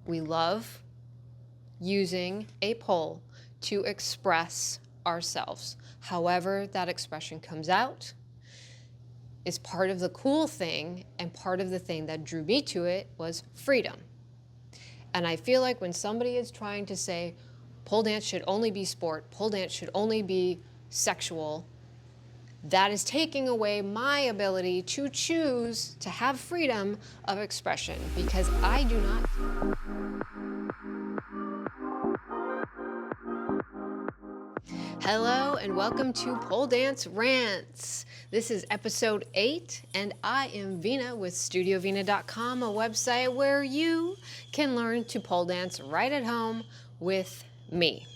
We love using a pole to express ourselves. However that expression comes out is part of the cool thing, and part of the thing that drew me to it was freedom. And I feel like when somebody is trying to say pole dance should only be sport, pole dance should only be sexual, that is taking away my ability to choose to have freedom of expression, because I do not. Hello and welcome to Pole Dance Rants. This is episode 8 and I am Vina with StudioVina.com, a website where you can learn to pole dance right at home with me.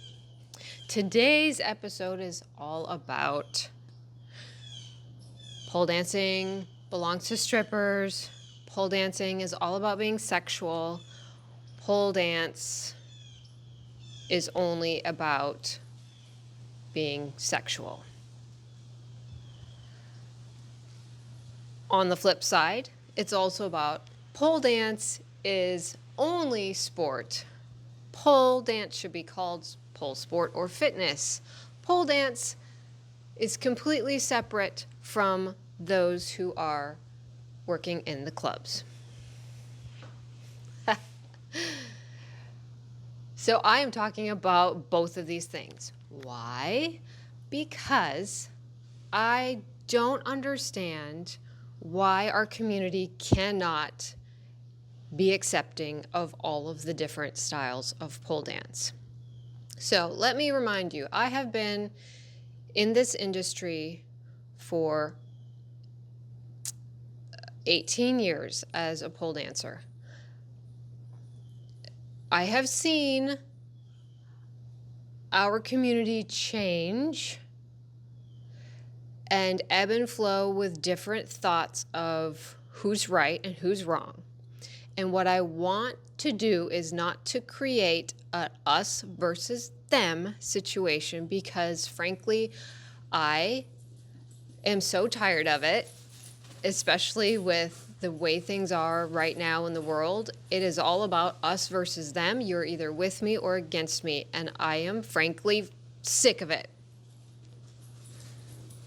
Today's episode is all about pole dancing belongs to strippers. Pole dancing is all about being sexual. Pole dance is only about being sexual. On the flip side, it's also about pole dance is only sport. Pole dance should be called pole sport or fitness. Pole dance is completely separate from those who are working in the clubs. So I am talking about both of these things. Why? Because I don't understand why our community cannot be accepting of all of the different styles of pole dance. So let me remind you, I have been in this industry for 18 years as a pole dancer. I have seen our community change and ebb and flow with different thoughts of who's right and who's wrong. And what I want to do is not to create a us versus them situation, because frankly, I am so tired of it, especially with the way things are right now in the world. It is all about us versus them. You're either with me or against me, and I am frankly sick of it.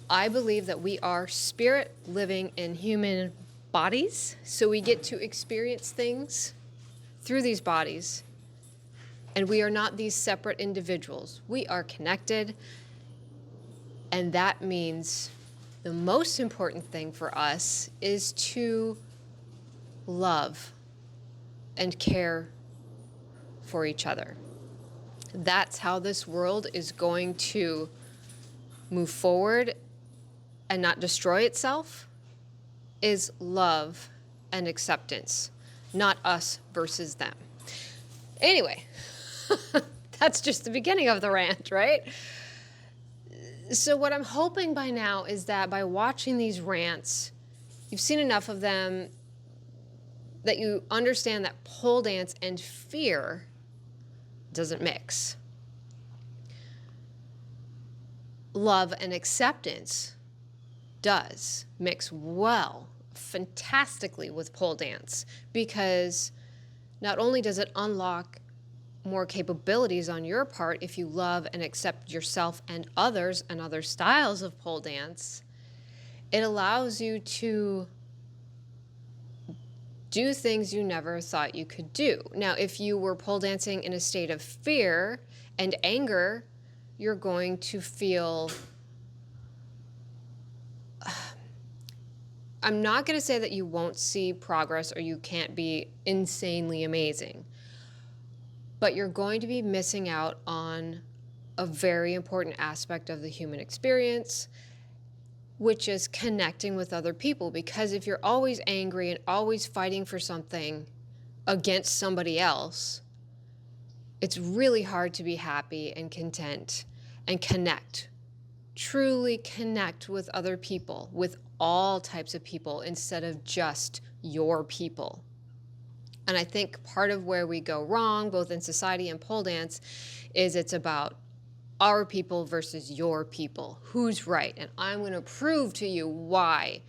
I believe that we are spirit living in human bodies, so we get to experience things through these bodies, and we are not these separate individuals. We are connected, and that means the most important thing for us is to love and care for each other. That's how this world is going to move forward and not destroy itself, is love and acceptance, not us versus them. Anyway, that's just the beginning of the rant, right? So what I'm hoping by now is that by watching these rants, you've seen enough of them that you understand that pole dance and fear doesn't mix. Love and acceptance does mix well, fantastically with pole dance, because not only does it unlock more capabilities on your part if you love and accept yourself and others and other styles of pole dance, it allows you to do things you never thought you could do. Now, if you were pole dancing in a state of fear and anger, you're going to feel, I'm not going to say that you won't see progress or you can't be insanely amazing, but you're going to be missing out on a very important aspect of the human experience, which is connecting with other people. Because if you're always angry and always fighting for something against somebody else, it's really hard to be happy and content and connect, truly connect with other people, with all types of people, instead of just your people. And I think part of where we go wrong, both in society and pole dance, is it's about our people versus your people. Who's right? And I'm going to prove to you why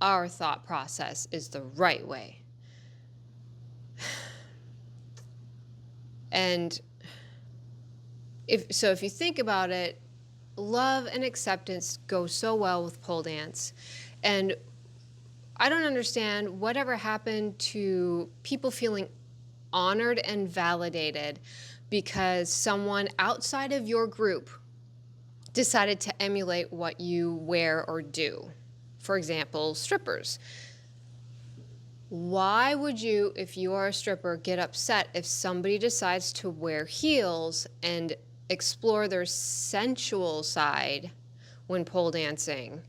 our thought process is the right way. And if you think about it, love and acceptance go so well with pole dance. And I don't understand whatever happened to people feeling honored and validated because someone outside of your group decided to emulate what you wear or do. For example, strippers. Why would you, if you are a stripper, get upset if somebody decides to wear heels and explore their sensual side when pole dancing?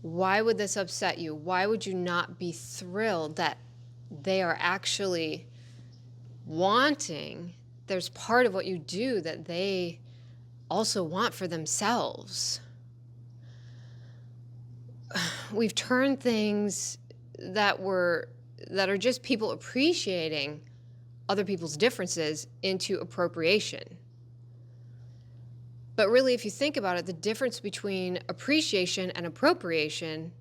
Why would this upset you? Why would you not be thrilled that they are actually wanting? There's part of what you do that they also want for themselves. We've turned things that are just people appreciating other people's differences into appropriation. But really, if you think about it, the difference between appreciation and appropriation,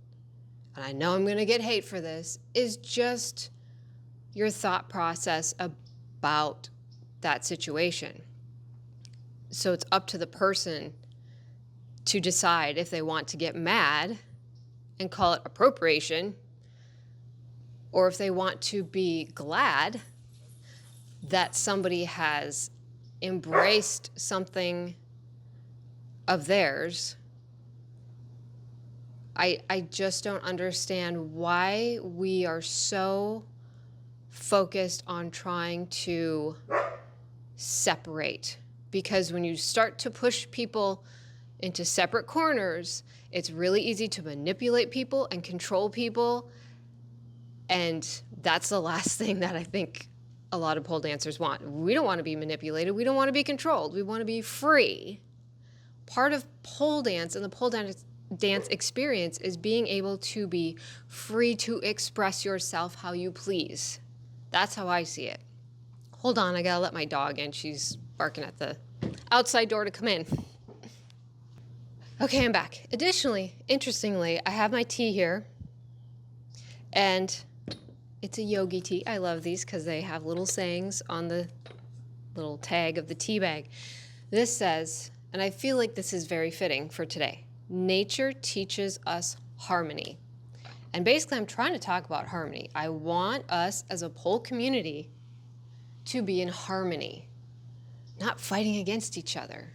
and I know I'm going to get hate for this, is just your thought process about that situation. So it's up to the person to decide if they want to get mad and call it appropriation, or if they want to be glad that somebody has embraced something of theirs. I just don't understand why we are so focused on trying to separate. Because when you start to push people into separate corners, it's really easy to manipulate people and control people. And that's the last thing that I think a lot of pole dancers want. We don't want to be manipulated. We don't want to be controlled. We want to be free. Part of pole dance and the pole dance experience is being able to be free to express yourself how you please. That's how I see it. Hold on, I gotta let my dog in. She's barking at the outside door to come in. Okay, I'm back. Additionally, interestingly, I have my tea here, and it's a yogi tea. I love these because they have little sayings on the little tag of the tea bag. This says, and I feel like this is very fitting for today, nature teaches us harmony. And basically, I'm trying to talk about harmony. I want us as a pole community to be in harmony, not fighting against each other.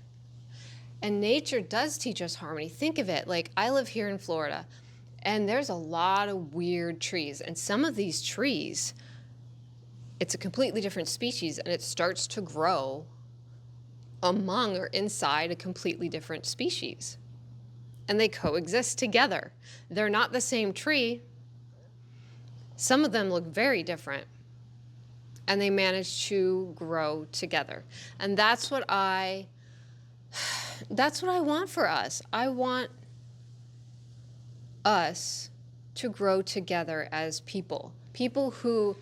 And nature does teach us harmony. Think of it, like I live here in Florida, and there's a lot of weird trees. And some of these trees, it's a completely different species, and it starts to grow among or inside a completely different species. And they coexist together. They're not the same tree. Some of them look very different. And they manage to grow together. And that's what I want for us. I want us to grow together as people. People who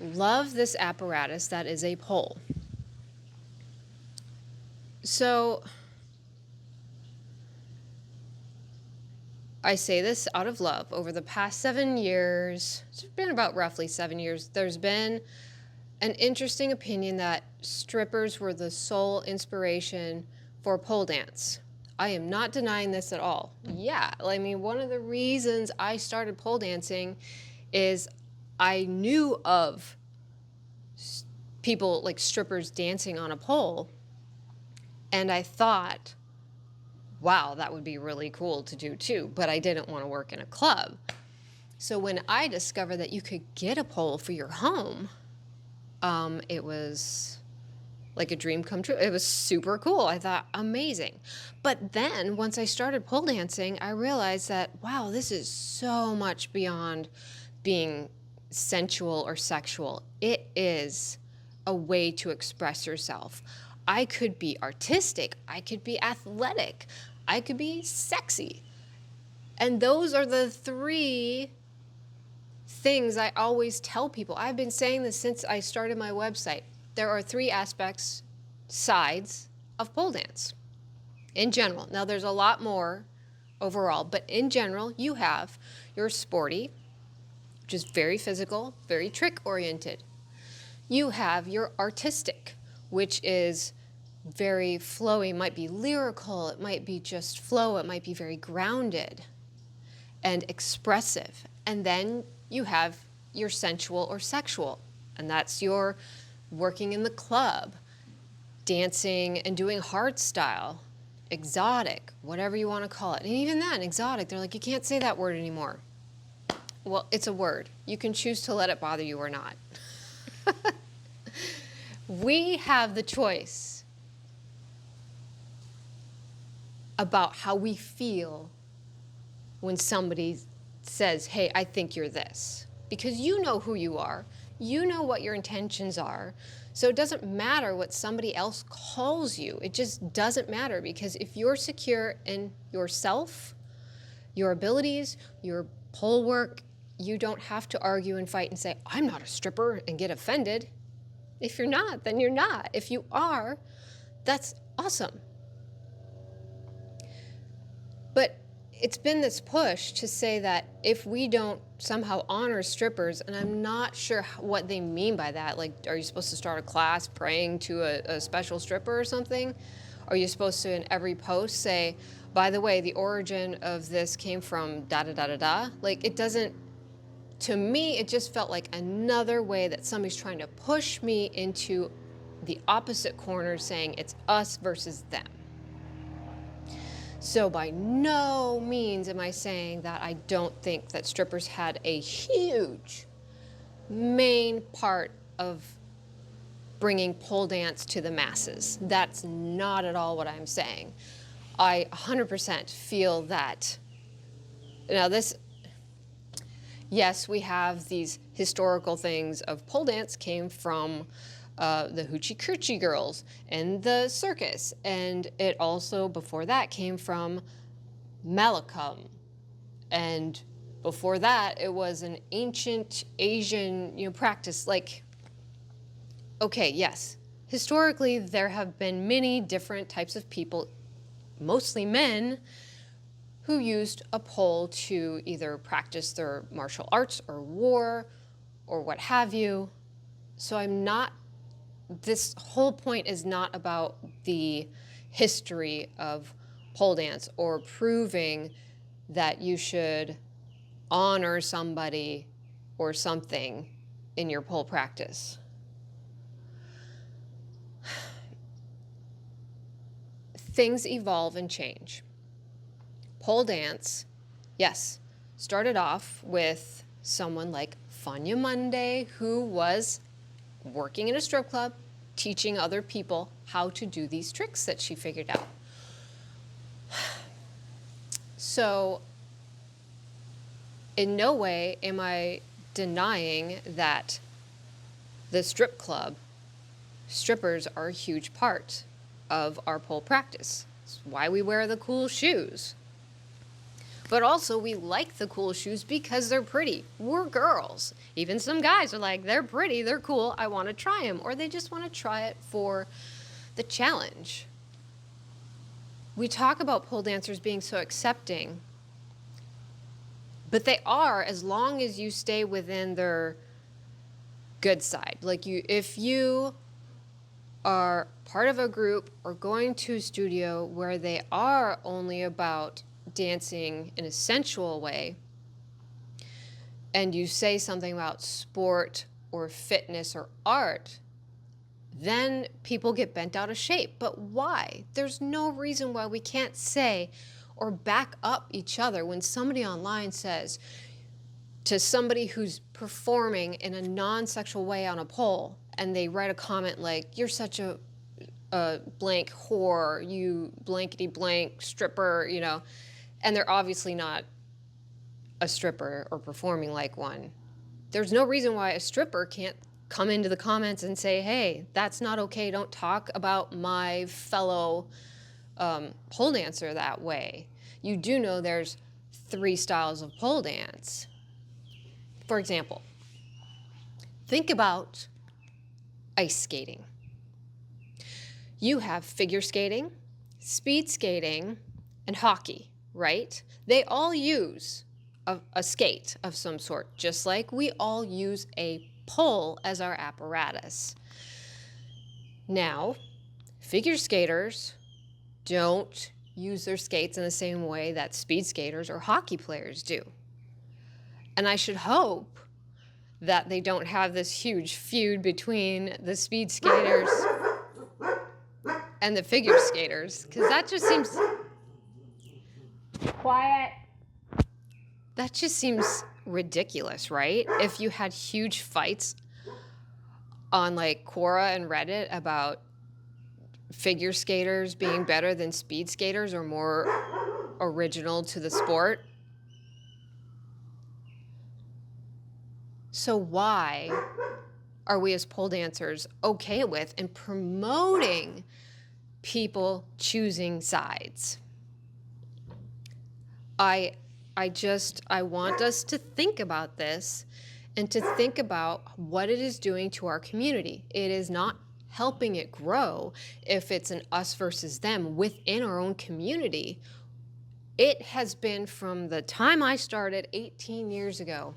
love this apparatus that is a pole. So I say this out of love. Over the past 7 years, it's been about roughly 7 years, there's been an interesting opinion that strippers were the sole inspiration for pole dance. I am not denying this at all. Yeah, I mean, one of the reasons I started pole dancing is I knew of people like strippers dancing on a pole, and I thought, wow, that would be really cool to do too, but I didn't want to work in a club. So when I discovered that you could get a pole for your home, it was like a dream come true. It was super cool. I thought, amazing. But then once I started pole dancing, I realized that, wow, this is so much beyond being sensual or sexual. It is a way to express yourself. I could be artistic. I could be athletic. I could be sexy. And those are the three things I always tell people. I've been saying this since I started my website. There are three aspects, sides of pole dance in general. Now, there's a lot more overall, but in general, you have your sporty, which is very physical, very trick-oriented. You have your artistic, which is very flowy. It might be lyrical, it might be just flow, it might be very grounded and expressive. And then you have your sensual or sexual, and that's your working in the club, dancing and doing hard style, exotic, whatever you want to call it. And even then, exotic, they're like, you can't say that word anymore. Well, it's a word. You can choose to let it bother you or not. We have the choice about how we feel when somebody says, hey, I think you're this. Because you know who you are. You know what your intentions are. So it doesn't matter what somebody else calls you. It just doesn't matter, because if you're secure in yourself, your abilities, your pole work, you don't have to argue and fight and say, I'm not a stripper, and get offended. If you're not, then you're not. If you are, that's awesome. But it's been this push to say that if we don't somehow honor strippers, and I'm not sure what they mean by that. Like, are you supposed to start a class praying to a special stripper or something? Are you supposed to, in every post, say, by the way, the origin of this came from da-da-da-da-da? Like, it doesn't, to me, it just felt like another way that somebody's trying to push me into the opposite corner, saying it's us versus them. So by no means am I saying that I don't think that strippers had a huge main part of bringing pole dance to the masses. That's not at all what I'm saying. I 100% feel that, now this, yes, we have these historical things of pole dance came from the Hoochie Coochie girls and the circus, and it also before that came from Malakam, and before that it was an ancient Asian practice. Like, okay, yes, historically there have been many different types of people, mostly men, who used a pole to either practice their martial arts or war or what have you. So this whole point is not about the history of pole dance or proving that you should honor somebody or something in your pole practice. Things evolve and change. Pole dance, yes, started off with someone like Fanya Monday, who was working in a strip club, teaching other people how to do these tricks that she figured out. So in no way am I denying that the strip club, strippers are a huge part of our pole practice. It's why we wear the cool shoes. But also we like the cool shoes because they're pretty. We're girls. Even some guys are like, they're pretty, they're cool, I want to try them. Or they just want to try it for the challenge. We talk about pole dancers being so accepting, but they are, as long as you stay within their good side. Like, if you are part of a group or going to a studio where they are only about dancing in a sensual way, and you say something about sport or fitness or art, then people get bent out of shape. But why? There's no reason why we can't say or back up each other when somebody online says to somebody who's performing in a non-sexual way on a pole, and they write a comment like, you're such a blank whore, you blankety blank stripper, and they're obviously not a stripper or performing like one. There's no reason why a stripper can't come into the comments and say, hey, that's not okay, don't talk about my fellow pole dancer that way. You do know there's 3 styles of pole dance. For example, think about ice skating. You have figure skating, speed skating, and hockey, right? They all use a skate of some sort, just like we all use a pole as our apparatus. Now, figure skaters don't use their skates in the same way that speed skaters or hockey players do. And I should hope that they don't have this huge feud between the speed skaters and the figure skaters, because that just seems... Quiet. That just seems ridiculous, right? If you had huge fights on like Quora and Reddit about figure skaters being better than speed skaters or more original to the sport. So why are we as pole dancers okay with and promoting people choosing sides? I want us to think about this and to think about what it is doing to our community. It is not helping it grow if it's an us versus them within our own community. It has been from the time I started 18 years ago.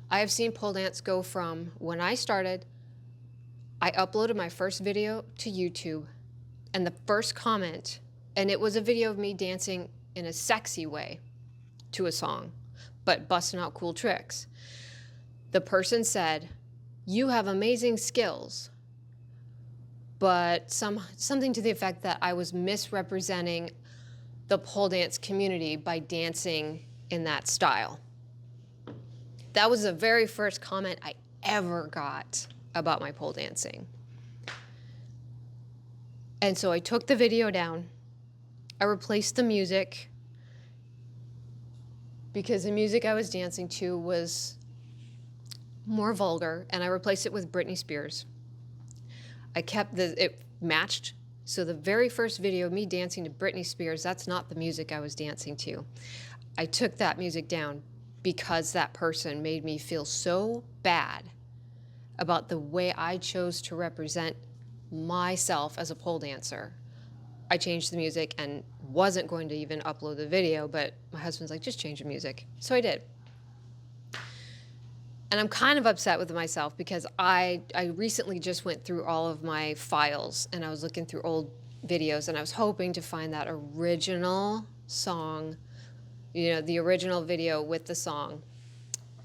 I have seen pole dance go from when I started, I uploaded my first video to YouTube, and the first comment, and it was a video of me dancing in a sexy way to a song, but busting out cool tricks. The person said, "You have amazing skills," but something to the effect that I was misrepresenting the pole dance community by dancing in that style. That was the very first comment I ever got about my pole dancing. And so I took the video down. I replaced the music because the music I was dancing to was more vulgar, and I replaced it with Britney Spears. I kept it matched. So the very first video of me dancing to Britney Spears, that's not the music I was dancing to. I took that music down because that person made me feel so bad about the way I chose to represent myself as a pole dancer. I changed the music and wasn't going to even upload the video, but my husband's like, just change the music. So I did. And I'm kind of upset with myself because I recently just went through all of my files and I was looking through old videos and I was hoping to find that original song, you know, the original video with the song,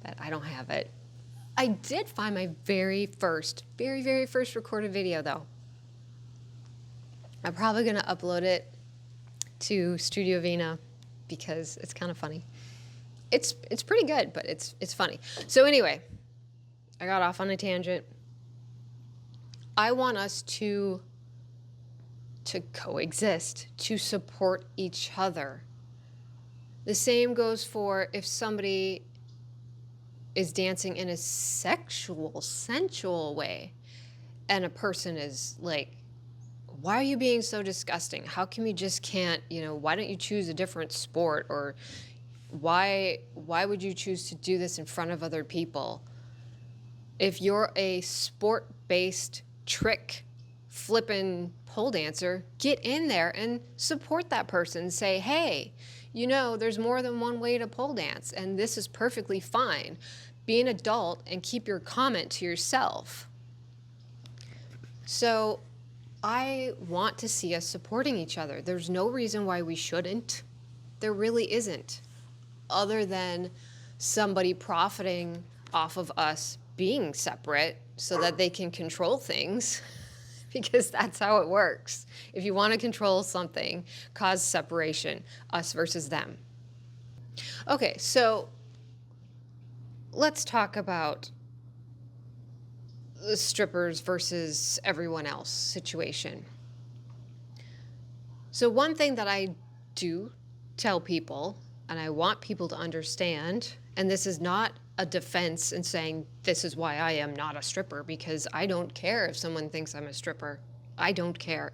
but I don't have it. I did find my very first recorded video though. I'm probably gonna upload it to Studio Vina because it's kind of funny. It's pretty good, but it's funny. So anyway, I got off on a tangent. I want us to coexist, to support each other. The same goes for if somebody is dancing in a sexual, sensual way, and a person is like, why are you being so disgusting? How come you just can't, why don't you choose a different sport? Or why would you choose to do this in front of other people? If you're a sport-based trick flippin' pole dancer, get in there and support that person. Say, hey, there's more than one way to pole dance, and this is perfectly fine. Be an adult and keep your comment to yourself. So I want to see us supporting each other. There's no reason why we shouldn't. There really isn't, other than somebody profiting off of us being separate so that they can control things, because that's how it works. If you want to control something, cause separation, us versus them. Okay, so let's talk about the strippers versus everyone else situation. So one thing that I do tell people, and I want people to understand, and this is not a defense in saying this is why I am not a stripper, because I don't care if someone thinks I'm a stripper. I don't care.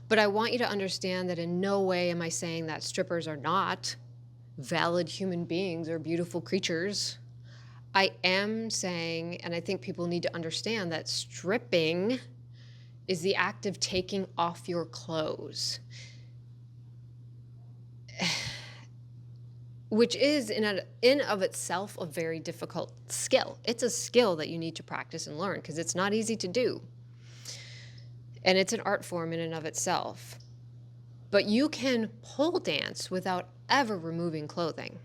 But I want you to understand that in no way am I saying that strippers are not valid human beings or beautiful creatures. I am saying, and I think people need to understand, that stripping is the act of taking off your clothes. which is in of itself a very difficult skill. It's a skill that you need to practice and learn because it's not easy to do. And it's an art form in and of itself. But you can pole dance without ever removing clothing.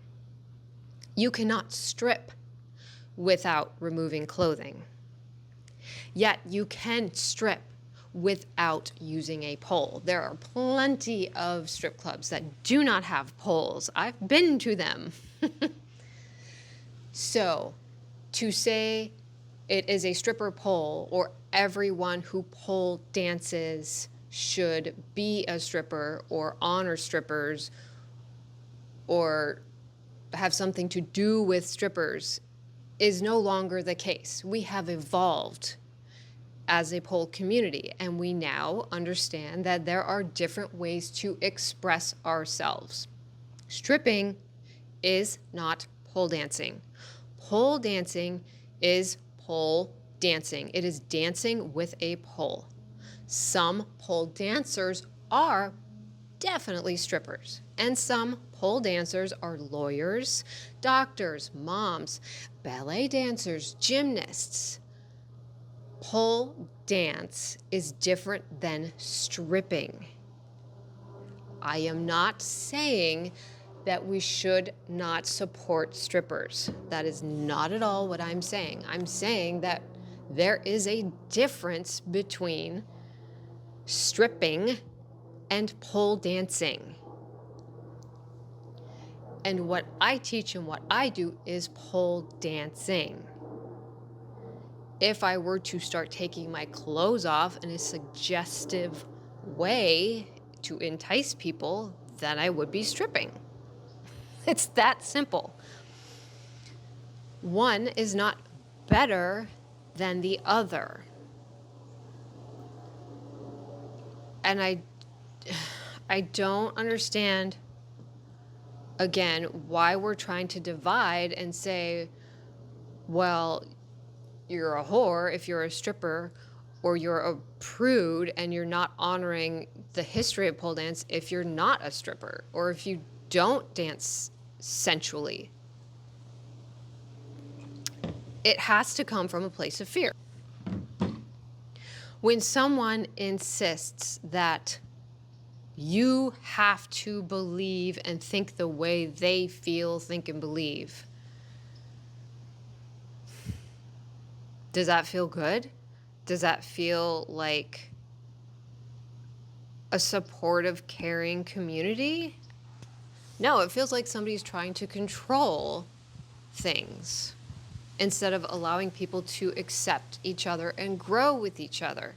You cannot strip without removing clothing. Yet you can strip without using a pole. There are plenty of strip clubs that do not have poles. I've been to them. So, to say it is a stripper pole or everyone who pole dances should be a stripper or honor strippers or have something to do with strippers is no longer the case. We have evolved as a pole community, and we now understand that there are different ways to express ourselves. Stripping is not pole dancing. Pole dancing is pole dancing. It is dancing with a pole. Some pole dancers are definitely strippers, and some pole dancers are lawyers, doctors, moms, ballet dancers, gymnasts. Pole dance is different than stripping. I am not saying that we should not support strippers. That is not at all what I'm saying. I'm saying that there is a difference between stripping and pole dancing. And what I teach and what I do is pole dancing. If I were to start taking my clothes off in a suggestive way to entice people, then I would be stripping. It's that simple. One is not better than the other. And I don't understand, again, why we're trying to divide and say, well, you're a whore if you're a stripper, or you're a prude and you're not honoring the history of pole dance if you're not a stripper, or if you don't dance sensually. It has to come from a place of fear. When someone insists that you have to believe and think the way they feel, think, and believe, does that feel good? Does that feel like a supportive, caring community? No, it feels like somebody's trying to control things instead of allowing people to accept each other and grow with each other.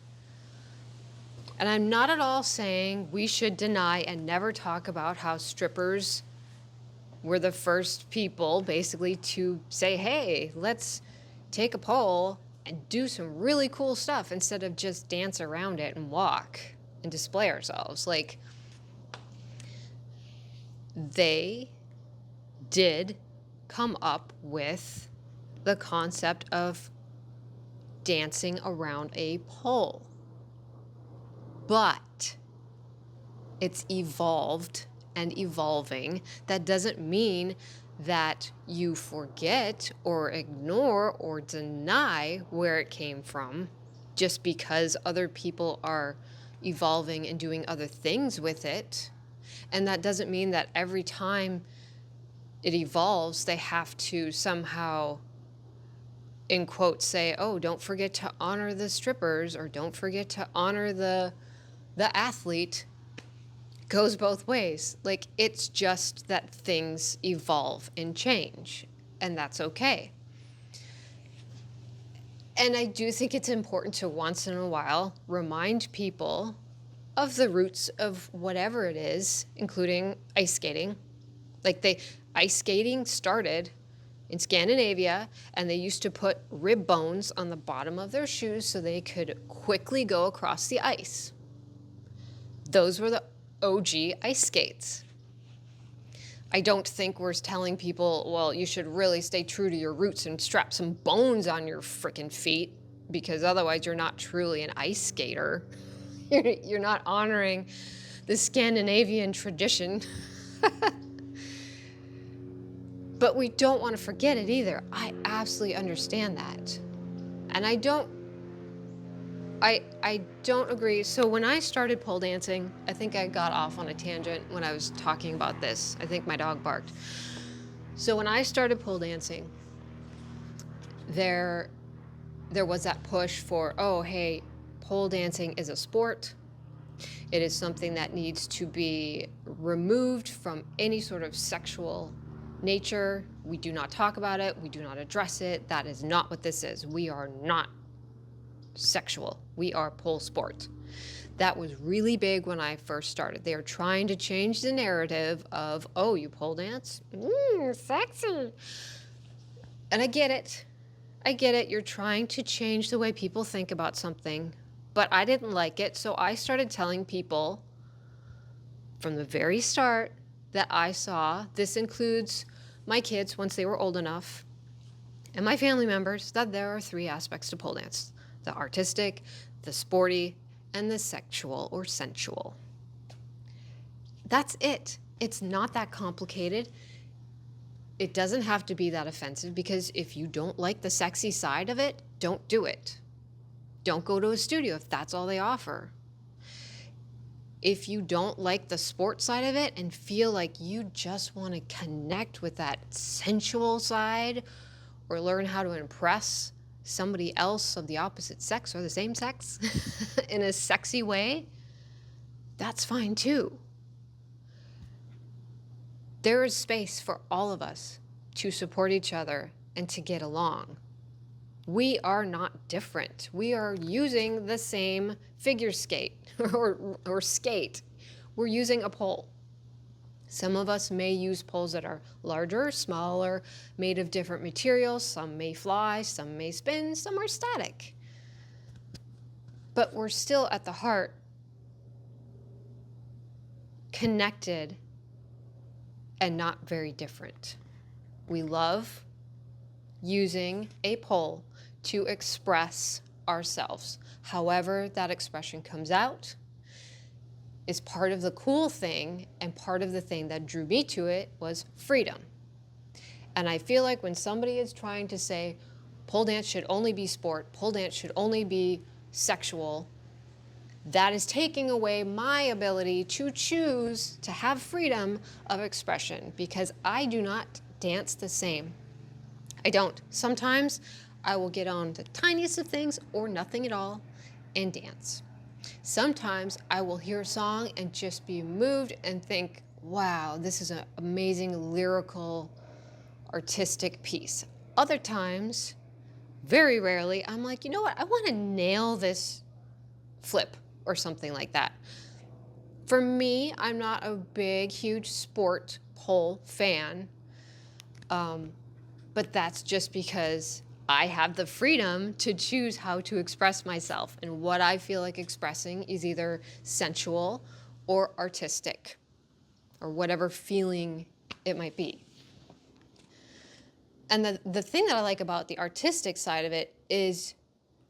And I'm not at all saying we should deny and never talk about how strippers were the first people basically to say, hey, let's take a pole and do some really cool stuff instead of just dance around it and walk and display ourselves. Like, they did come up with the concept of dancing around a pole. But it's evolved and evolving. That doesn't mean that you forget or ignore or deny where it came from just because other people are evolving and doing other things with it. And that doesn't mean that every time it evolves, they have to somehow, in quotes, say, oh, don't forget to honor the strippers, or don't forget to honor the athlete. Goes both ways. Like, it's just that things evolve and change, and that's okay. And I do think it's important to once in a while remind people of the roots of whatever it is, including ice skating. Like, ice skating started in Scandinavia, and they used to put rib bones on the bottom of their shoes so they could quickly go across the ice. Those were the OG ice skates. I don't think we're telling people, well, you should really stay true to your roots and strap some bones on your frickin' feet, because otherwise you're not truly an ice skater. You're not honoring the Scandinavian tradition. But we don't want to forget it either. I absolutely understand that. And I don't agree. So when I started pole dancing, I think I got off on a tangent when I was talking about this. I think my dog barked. So when I started pole dancing, there was that push for, oh, hey, pole dancing is a sport. It is something that needs to be removed from any sort of sexual nature. We do not talk about it. We do not address it. That is not what this is. We are not sexual. We are pole sport. That was really big when I first started. They are trying to change the narrative of, oh, you pole dance? Sexy. And I get it. I get it. You're trying to change the way people think about something. But I didn't like it, so I started telling people from the very start that I saw, this includes my kids once they were old enough, and my family members, that there are 3 aspects to pole dance: the artistic, the sporty, and the sexual or sensual. That's it. It's not that complicated. It doesn't have to be that offensive, because if you don't like the sexy side of it, don't do it. Don't go to a studio if that's all they offer. If you don't like the sport side of it and feel like you just want to connect with that sensual side or learn how to impress somebody else of the opposite sex or the same sex in a sexy way, that's fine too. There is space for all of us to support each other and to get along. We are not different. We are using the same figure skate or skate. We're using a pole. Some of us may use poles that are larger, smaller, made of different materials. Some may fly, some may spin, some are static. But we're still at the heart connected and not very different. We love using a pole to express ourselves. However that expression comes out is part of the cool thing, and part of the thing that drew me to it was freedom. And I feel like when somebody is trying to say pole dance should only be sport, pole dance should only be sexual, that is taking away my ability to choose to have freedom of expression, because I do not dance the same. I don't. Sometimes I will get on the tiniest of things or nothing at all and dance. Sometimes I will hear a song and just be moved and think, wow, this is an amazing lyrical, artistic piece. Other times, very rarely, I'm like, you know what? I want to nail this flip or something like that. For me, I'm not a big, huge sport pole fan. But that's just because I have the freedom to choose how to express myself. And what I feel like expressing is either sensual or artistic, or whatever feeling it might be. And the thing that I like about the artistic side of it is,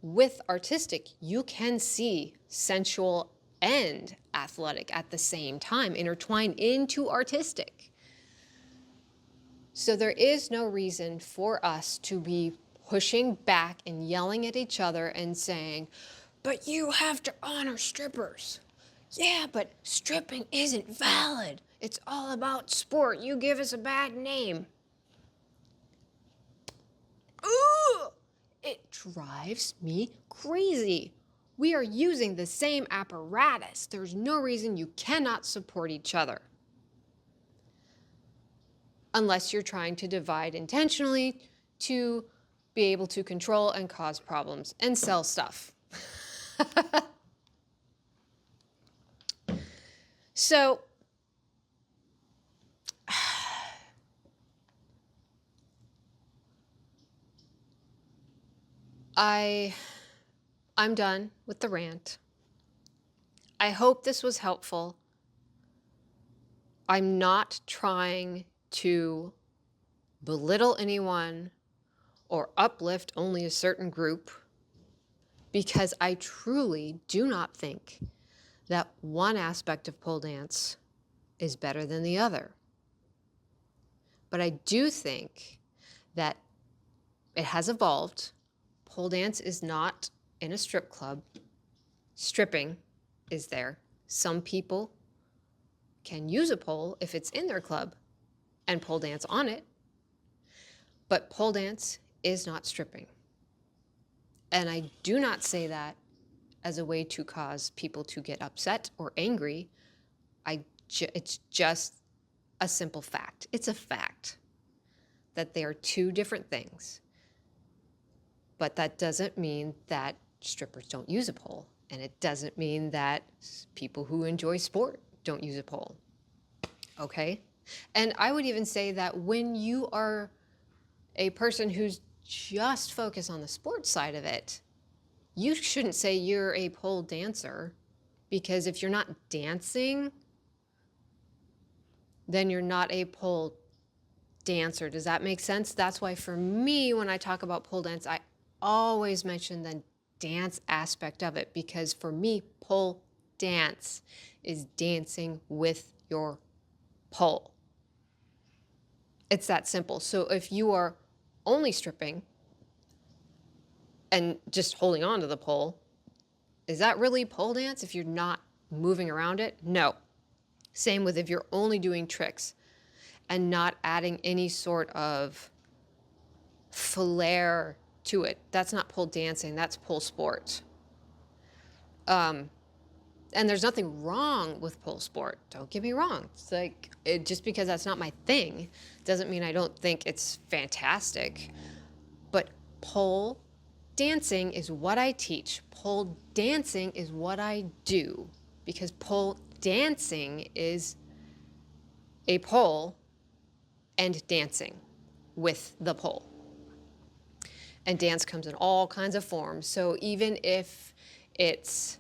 with artistic, you can see sensual and athletic at the same time, intertwined into artistic. So there is no reason for us to be pushing back and yelling at each other and saying, but you have to honor strippers. Yeah, but stripping isn't valid. It's all about sport. You give us a bad name. Ooh! It drives me crazy. We are using the same apparatus. There's no reason you cannot support each other, unless you're trying to divide intentionally to be able to control and cause problems and sell stuff. So, I'm done with the rant. I hope this was helpful. I'm not trying to belittle anyone or uplift only a certain group, because I truly do not think that one aspect of pole dance is better than the other. But But I do think that it has evolved. Pole dance is not in a strip club. Stripping is there. Some people can use a pole if it's in their club and pole dance on it. But pole dance is not stripping. And I do not say that as a way to cause people to get upset or angry. It's just a simple fact. It's a fact that they are two different things. But that doesn't mean that strippers don't use a pole. And it doesn't mean that people who enjoy sport don't use a pole. Okay? And I would even say that when you are a person who's just focused on the sports side of it, you shouldn't say you're a pole dancer, because if you're not dancing, then you're not a pole dancer. Does that make sense? That's why for me, when I talk about pole dance, I always mention the dance aspect of it, because for me, pole dance is dancing with your pole. It's that simple. So if you are only stripping and just holding on to the pole, is that really pole dance if you're not moving around it? No. Same with if you're only doing tricks and not adding any sort of flair to it. That's not pole dancing, that's pole sport. And there's nothing wrong with pole sport. Don't get me wrong. It's like, just because that's not my thing doesn't mean I don't think it's fantastic. But pole dancing is what I teach. Pole dancing is what I do, because pole dancing is a pole and dancing with the pole. And dance comes in all kinds of forms. So even if it's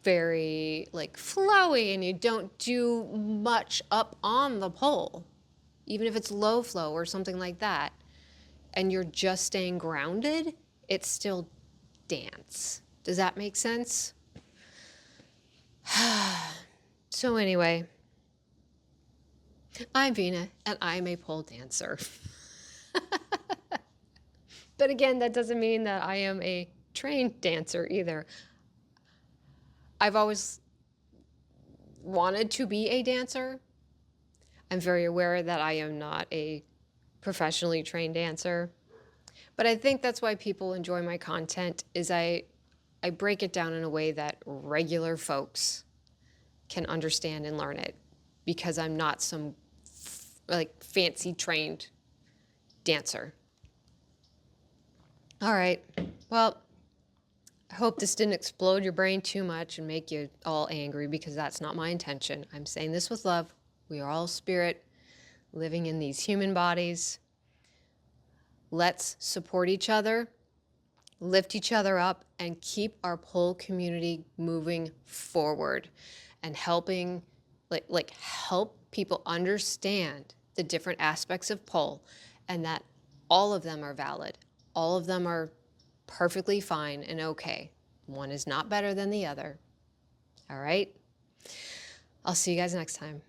very like flowy and you don't do much up on the pole, even if it's low flow or something like that, and you're just staying grounded, it's still dance. Does that make sense? So anyway, I'm Vina and I'm a pole dancer. But again, that doesn't mean that I am a trained dancer either. I've always wanted to be a dancer. I'm very aware that I am not a professionally trained dancer. But I think that's why people enjoy my content, is I break it down in a way that regular folks can understand and learn it, because I'm not some like fancy trained dancer. All right. Well, I hope this didn't explode your brain too much and make you all angry, because that's not my intention. I'm saying this with love. We are all spirit living in these human bodies. Let's support each other, lift each other up, and keep our pole community moving forward and helping, help people understand the different aspects of pole, and that all of them are valid. All of them are perfectly fine and okay. One is not better than the other. All right? I'll see you guys next time.